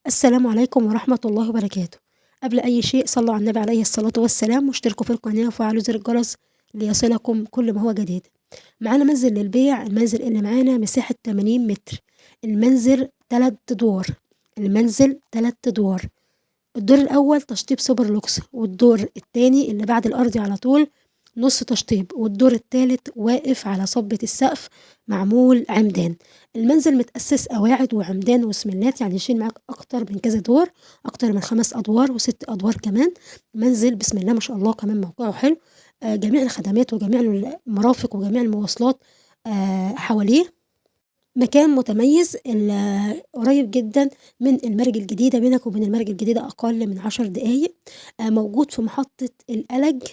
السلام عليكم ورحمة الله وبركاته. قبل أي شيء صلوا على النبي عليه الصلاة والسلام واشتركوا في القناة وفعلوا زر الجرس ليصلكم كل ما هو جديد. معانا منزل للبيع. المنزل اللي معانا مساحة 80 متر. المنزل 3 أدوار. المنزل 3 أدوار. الدور الأول تشطيب سوبر لوكس، والدور التاني اللي بعد الأرضي على طول نص تشطيب، والدور التالت واقف على صبة السقف معمول عمدان. المنزل متأسس قواعد وعمدان وسملات، يعني يشيل معاك أكتر من كذا دور، أكتر من 5 أدوار و6 أدوار كمان. منزل بسم الله ما شاء الله، كمان موقعه حلو. جميع الخدمات وجميع المرافق وجميع المواصلات حواليه. مكان متميز، قريب جدا من المرج الجديدة، بينك وبين المرج الجديدة أقل من 10 دقايق. موجود في محطة القلج،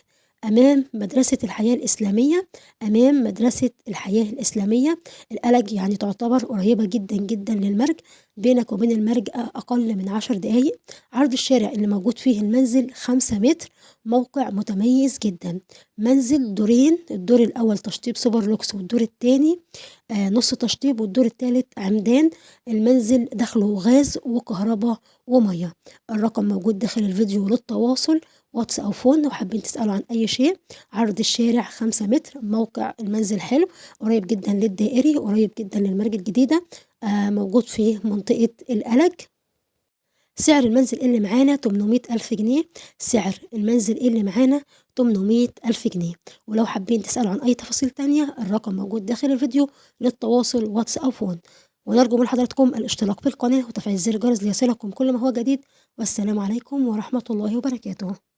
أمام مدرسة الحياة الإسلامية. أمام مدرسة الحياة الإسلامية. القلج يعني تعتبر قريبة جدا جدا للمرج، بينك وبين المرج أقل من 10 دقايق. عرض الشارع اللي موجود فيه المنزل 5 متر. موقع متميز جدا. منزل دورين، الدور الأول تشطيب سوبر لوكس، والدور التاني نص تشطيب، والدور التالت عمدان. المنزل داخله غاز وكهرباء ومية. الرقم موجود داخل الفيديو للتواصل، واتس أو فون لو حابين تسألوا عن أي شيء. عرض الشارع 5 متر. موقع المنزل حلو، قريب جدا للدائري، قريب جدا للمرج الجديدة. موجود في منطقة القلج. سعر المنزل اللي معانا 800,000 جنيه. سعر المنزل اللي معانا 800,000 جنيه. ولو حابين تسألوا عن أي تفاصيل تانية، الرقم موجود داخل الفيديو للتواصل واتس أو فون. ونرجو من حضراتكم الاشتراك في القناة وتفعيل زر الجرس ليصلكم كل ما هو جديد. والسلام عليكم ورحمة الله وبركاته.